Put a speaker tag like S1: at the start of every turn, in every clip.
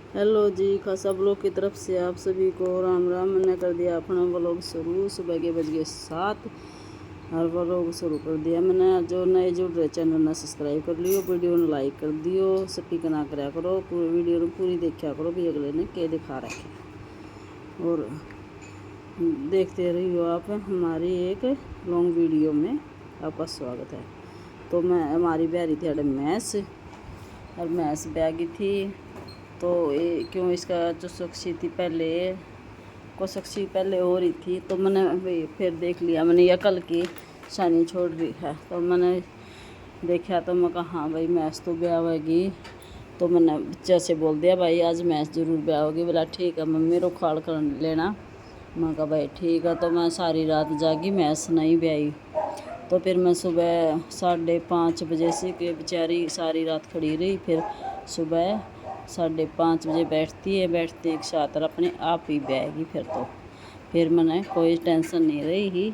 S1: Hello जी, सब लोग की तरफ से आप सभी को राम राम। मैंने कर दिया अपना व्लॉग शुरू। सुबह के बज गए 7 और व्लॉग शुरू कर दिया मैंने। जो नए जुड़ रहे चैनल ने सब्सक्राइब कर लियो, वीडियो ने लाइक कर दियो, स्किप ना करा करो, पूरी वीडियो पूरी देखा करो भी अगले ने क्या दिखा रखे। और देखते रहियो आप हमारी एक लॉन्ग वीडियो में आपका स्वागत है। तो मैं हमारी ब्याह थी अड़े मैस और मैस ब्यागी थी। तो ये क्यों इसका जो शख्सी थी पहले को शख्सी पहले हो रही थी, तो मैंने भाई फिर देख लिया मैंने यह कल की शानी छोड़ रही है। तो मैंने देखा तो मैं कहा हाँ भाई मैच तो ब्याह होगी। तो मैंने बच्चे से बोल दिया भाई आज मैच ज़रूर ब्याह होगी। बोला ठीक है मम्मी रो खाड़ कर लेना। मैं कहा भाई ठीक है। तो मैं सारी रात जागी मैच नहीं ब्याही। तो फिर मैं सुबह 5:30 बजे से कि बेचारी सारी रात खड़ी रही। फिर सुबह 5:30 बजे बैठती एक साथ और अपने आप ही ब्यागी। फिर मैंने कोई टेंशन नहीं रही ही,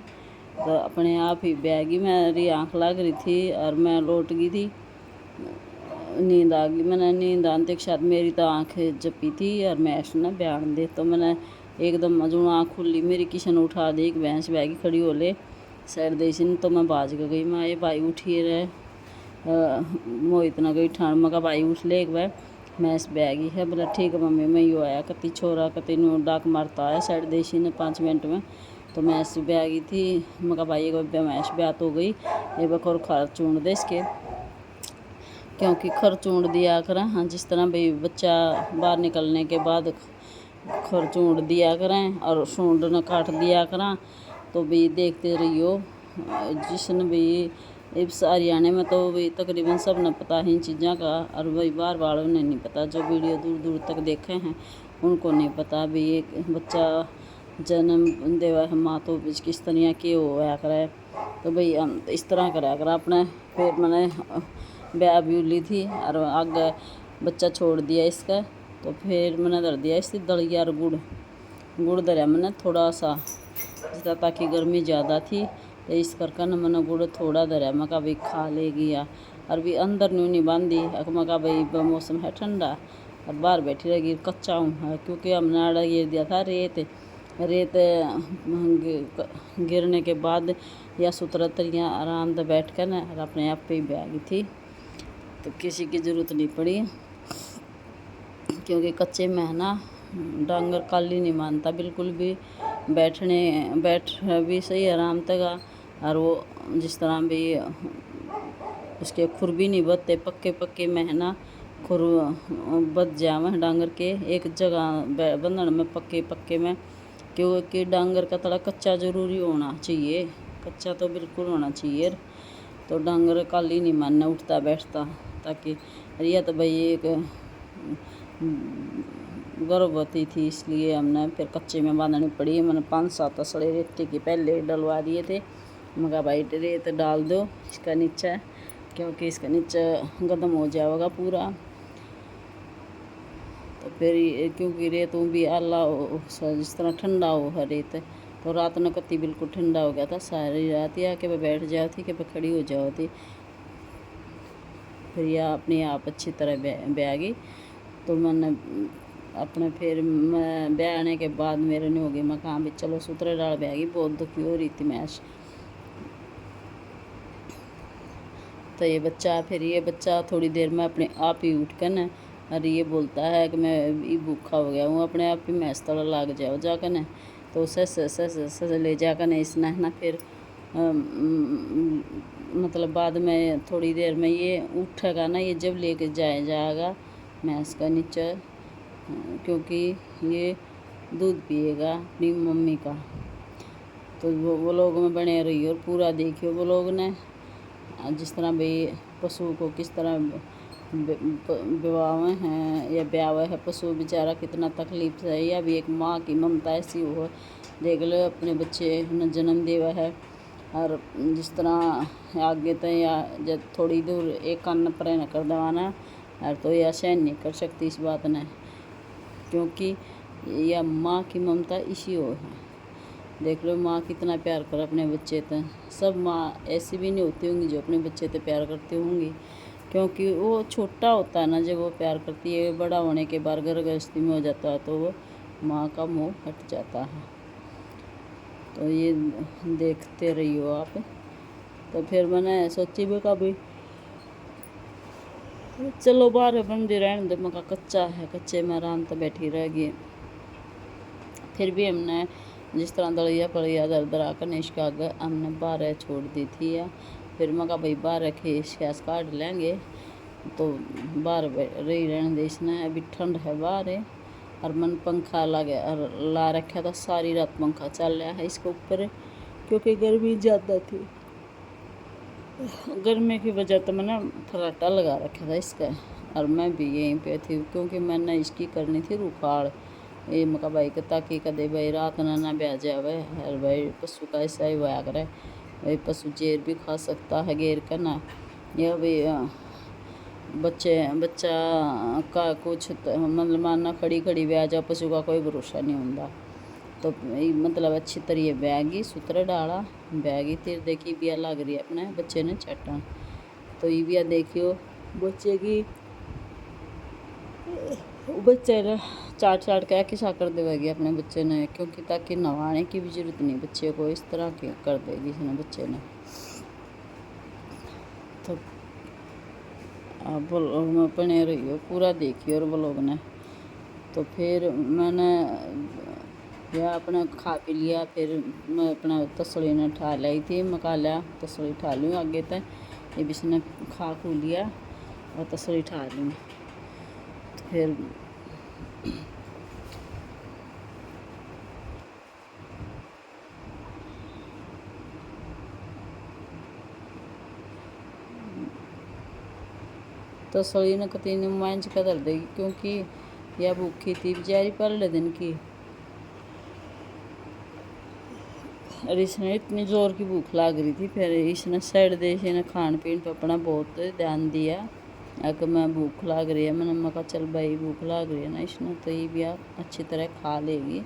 S1: तो अपने आप ही ब्यागी। मेरी आँख लग रही थी और मैं लौट गई थी, नींद आ गई। मैंने नींद आने के साथ मेरी तो आँख जपी थी और मैं ना बयान दे। तो मैंने एकदम जो आँख खुली मेरी किशन उठा दी, एक भैंस बैगी खड़ी हो ले साइड देसी। तो मैं बाज गई। मैं ये भाई उठी रहे मोहित ना गई ठाण। मैं भाई उठ ले एक बार मैस बैगी है। बोला ठीक है मम्मी। मैं यू आया कति छोरा कति नो डाक मारता आया साइड देसी ने 5 मिनट में। तो मैस बैगी थी। मैं भाई एक मैस ब्यात हो गई। ये बखोर खर चूंड दे इसके, क्योंकि खर चूंड दिया करें। हाँ जिस तरह भाई बच्चा बाहर निकलने के बाद खर चूंड दिया करें और सूंड न काट दिया करें। तो भी देखते रहियो जिसने भी इस हरियाणा में तो भी तकरीबन सब ने पता है इन चीज़ों का। और वही बार बार उन्हें नहीं पता, जो वीडियो दूर दूर तक देखे हैं उनको नहीं पता भी एक बच्चा जन्म देवा है माँ तो किस तरह के होया करे। तो भाई हम इस तरह करा कर अपने। फिर मैंने ब्याह भी ली थी और आगे बच्चा छोड़ दिया इसका। तो फिर मैंने धर दिया इसकी दलिया और गुड़ धरा मैंने थोड़ा सा, जितना ताकि गर्मी ज़्यादा थी तो इस करके न मैंने गुड़ थोड़ा धरा। मैं कहा भाई खा लेगी या और भी अंदर नहीं बांधी। मैं कहा भाई मौसम है ठंडा और बाहर बैठी रहेगी कच्चा हूँ, क्योंकि हमने आड़ा गिर दिया था रेत गिरने के बाद या सुतरा तरिया आराम से बैठ कर न और अपने आप पे ही बैगी थी। तो किसी की ज़रूरत नहीं पड़ी, क्योंकि कच्चे में है ना डांगर काली नहीं मानता बिल्कुल भी। बैठ भी सही आराम तक। और वो जिस तरह भी उसके खुर भी नहीं बदते पक्के में है ना। खुर बद जावे डांगर के एक जगह बंधन में पक्के में, क्योंकि डांगर का थोड़ा कच्चा ज़रूरी होना चाहिए। कच्चा तो बिल्कुल होना चाहिए। तो डांगर काली नहीं मानना उठता बैठता। ताकि रिया तो भाई एक गर्भवती थी, इसलिए हमने फिर कच्चे में बांधनी पड़ी। मैंने 5-7 असड़े रेत के पहले डलवा दिए थे। मैं कहा भाई रेत डाल दो इसका नीचे, क्योंकि इसका नीचे गदम हो जाएगा पूरा। तो फिर क्योंकि रेत भी आला हो जिस तरह ठंडा हो है रेत। तो रात में कत्ती बिल्कुल ठंडा हो गया था। सारी रात या के बैठ जाओ थी कि खड़ी हो जाओ थी। फिर यह अपने आप अच्छी तरह ब्याह गई। तो मैंने अपने फिर मैं ब्याह आने के बाद मेरे नहीं हो गई। मैं कहा भी चलो सूत्र डाल ब्याह गई, बहुत दुखी हो रही थी मैश। तो ये बच्चा थोड़ी देर में अपने आप ही उठ कर न और ये बोलता है कि मैं ये भूखा हो गया हूँ। अपने आप ही मैस तड़ा लग जाओ जाकर न। तो सस ले जाकर न इसने ना फिर मतलब बाद में थोड़ी देर में ये उठेगा ना, ये जब लेके जाएगा मैस का नीचे, क्योंकि ये दूध पिएगा अपनी मम्मी का। तो वो लोग में बने रही और पूरा देखियो वो लोग ने जिस तरह भाई पशु को किस तरह विवाह हैं या ब्याह है पशु बेचारा कितना तकलीफ से है। या भी एक माँ की ममता ऐसी हो, देख लो अपने बच्चे ने जन्म देवा है। और जिस तरह आगे तो या जब थोड़ी दूर एक कान पर न कर दवाना और तो यह सहन नहीं कर सकती इस बात ने, क्योंकि यह माँ की ममता इसी हो है। देख लो माँ कितना प्यार कर अपने बच्चे तो। सब माँ ऐसी भी नहीं होती होंगी जो अपने बच्चे तो प्यार करती होंगी, क्योंकि वो छोटा होता है ना जब वो प्यार करती है, बड़ा होने के बाद घर गृहस्थी में हो जाता है तो वो माँ का मोह हट जाता है। तो ये देखते रहियो आप। तो फिर मैंने सोची भी कभी चलो बाहर बंदी रहने दे, मका कच्चा है, कच्चे में आराम तो बैठी रह गई। फिर भी हमने जिस तरह दलिया पलिया दर दरा कर इसका आगे हमने बारह छोड़ दी थी। या फिर मका भाई बारह खीस गैस काट लेंगे तो बाहर रही रहने दे। इसने अभी ठंड है बाहर है और मन पंखा ला रखा था, सारी रात पंखा चल रहा है इसके ऊपर क्योंकि गर्मी ज़्यादा थी। गर्मी की वजह तो मैंने फराटा लगा रखा था इसका और मैं भी यहीं पे थी क्योंकि मैंने इसकी करनी थी रुखाड़। ये मका भाई के ताकि कदे भाई रात ना ब्याह जावे और भाई पशु का ऐसा ही होया करे, भाई पशु जेर भी खा सकता है घेर कर ना, या भाई बच्चा का कुछ मतलब मानना खड़ी खड़ी ब्याह जा, पशु का कोई भरोसा नहीं होता। तो मतलब अच्छी तरह बैगी सूत्र डाला बैगी फिर देखी बिया लग रही है अपने बच्चे ने चटा। तो ये बिया देखियो बच्चे की बच्चे ने चाट के किसा कर देगी अपने बच्चे ने, क्योंकि ताकि नवाने की भी जरूरत नहीं बच्चे को, इस तरह की कर देगी इसने बच्चे ने। तो आप ब्लॉग में बने रहियो पूरा देखियो और ब्लॉग ने। तो फिर मैंने या अपना खा पी लिया। फिर मैं अपना तसली ने ठा लाई थी, मका लिया तसली ठा लूँ आगे तक, ये भी इसने खा खू लिया और तसली ठा लूँ। तो फिर तसली ने कती ने मांझ का दर देगी क्योंकि यह भूखी थी बेचारी पहले दिन की और इसने इतनी ज़ोर की भूख लग रही थी। फिर इसने साइड दे इसने खान पीन पर अपना बहुत ध्यान दिया। अगर मैं भूख लग रही है मैंने मका चल भाई भूख लग रही है ना इसने, तो ये भी अच्छी तरह खा लेगी।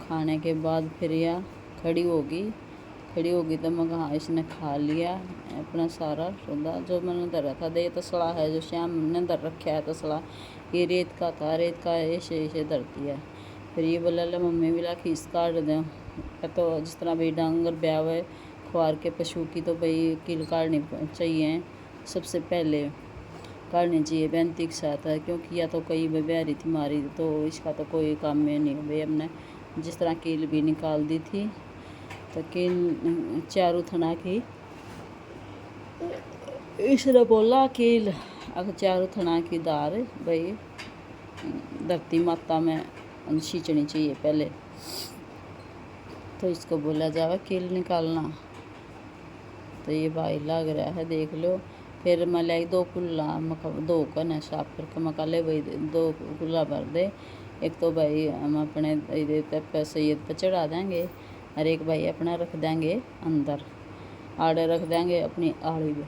S1: खाने के बाद फिर यह खड़ी होगी तो मैं हाँ इसने खा लिया अपना सारा सौदा जो मैंने धरा था। दे तसला है जो श्याम ने धर रखा है तसला, ये रेत का था, रेत का ऐसे धरती है। फिर ये बोला ला मम्मी भी ला खींच काट दें, तो जिस तरह भाई डांगर ब्याह हुए खुआर के पशु की तो भाई कील काटनी चाहिए, सबसे पहले काटनी चाहिए बेंती के साथ है, क्योंकि या तो कई ब्यारी थी मारी तो इसका तो कोई काम में नहीं भाई। हमने जिस तरह कील भी निकाल दी थी तो कील चारों थना की इसने बोला कील अगर चारों थना की दार भाई धरती माता में सींचनी चाहिए पहले, तो इसको बोला जावा कील निकालना। तो ये भाई लग रहा है देख लो। फिर मैं लाई 2 कुल्ला दो कन साफ करके मका ले भाई 2 कुल्ला भर दे। एक तो भाई हम अपने पे सैयद पे चढ़ा देंगे और एक भाई अपना रख देंगे अंदर, आड़े रख देंगे अपनी आड़ी में।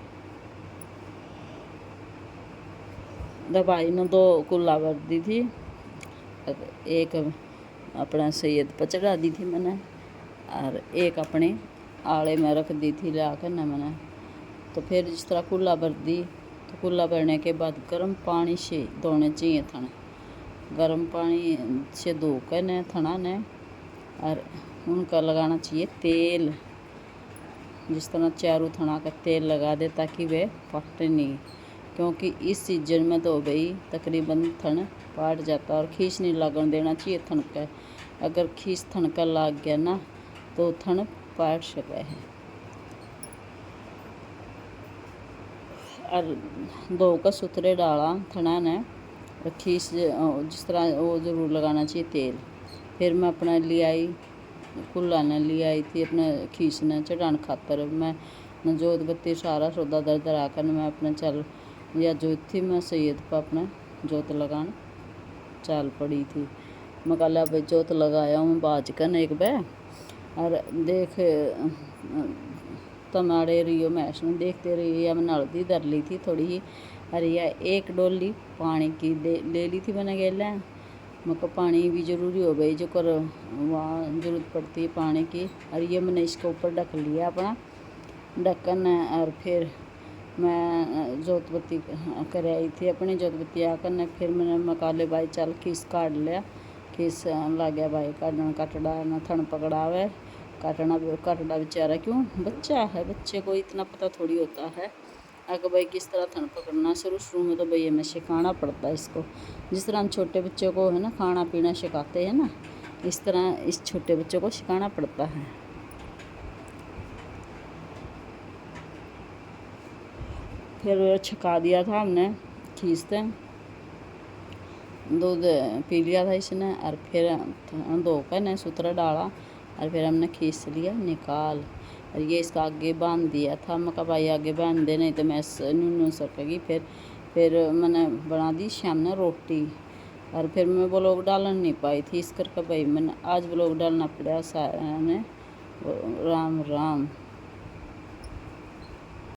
S1: भाई ने 2 कुल्ला भर दी थी, एक अपना सैयद पर चढ़ा दी थी मैंने और एक अपने आड़े में रख दी थी ला कर न मैंने। तो फिर जिस तरह कुल्ला भर दी तो कुल्ला भरने के बाद गर्म पानी से धोने चाहिए थन, गर्म पानी से धो कर न थना ने और उनका लगाना चाहिए तेल। जिस तरह चारों थना का तेल लगा दे ताकि वे फटे नहीं, क्योंकि इस सीजन में तो भाई तकरीबन थन पाट जाता और खींच नहीं लगन देना चाहिए थन का। अगर खींच थन का लग गया ना तो थन पाट सके है। और 2 का सूत्रे डाला थना ने खींच जिस तरह वो ज़रूर लगाना चाहिए तेल। फिर मैं अपना ले आई कुल्ला ने ले आई थी अपने खींचने चढ़ान खातर। मैं जोत बत्ती सारा सौदा दर दरा कर मैं अपने चल या जोत थी मैं सैयद पर अपना जोत लगान चाल पड़ी थी। मैं कल भाई जोत लगाया हूँ बाज कर एक बे और देख तमाड़े रही मैश में देखते रही। या मैंने हल्दी धर ली थी थोड़ी ही और या 1 डोली पानी की ले ली थी मैंने गेला। मतलब पानी भी ज़रूरी हो गई जो कर वहाँ ज़रूरत पड़ती है पानी की। और ये मैंने इसके ऊपर ढक लिया अपना ढक्कन और फिर मैं जोत बत्ती कर आई थी अपनी जोत बत्ती आकर ने फिर मैंने मकाले भाई चल खीस काट लिया। खीस ला गया भाई काटना, कटड़ा ना थन पकड़ावे काटड़ा बेचारा, क्यों बच्चा है, बच्चे को इतना पता थोड़ी होता है अगर भाई किस तरह थन पकड़ना। शुरू में तो भाई हमें सिखाना पड़ता है इसको, जिस तरह हम छोटे बच्चों को है ना खाना पीना सिखाते हैं ना, इस तरह इस छोटे बच्चों को सिखाना पड़ता है। फिर छका दिया था हमने खींचते, दूध पी लिया था इसने, और फिर धो कर ने सूत्र डाला और फिर हमने खींच लिया निकाल। और ये इसका आगे बांध दिया था, मैं कहा भाई आगे बांध दे नहीं तो मैं नून सकेगी। फिर मैंने बना दी शाम ने रोटी, और फिर मैं ब्लॉग डाल नहीं पाई थी, इस करके भाई मैंने आज ब्लॉग डालना पड़ा सारा ने। राम राम।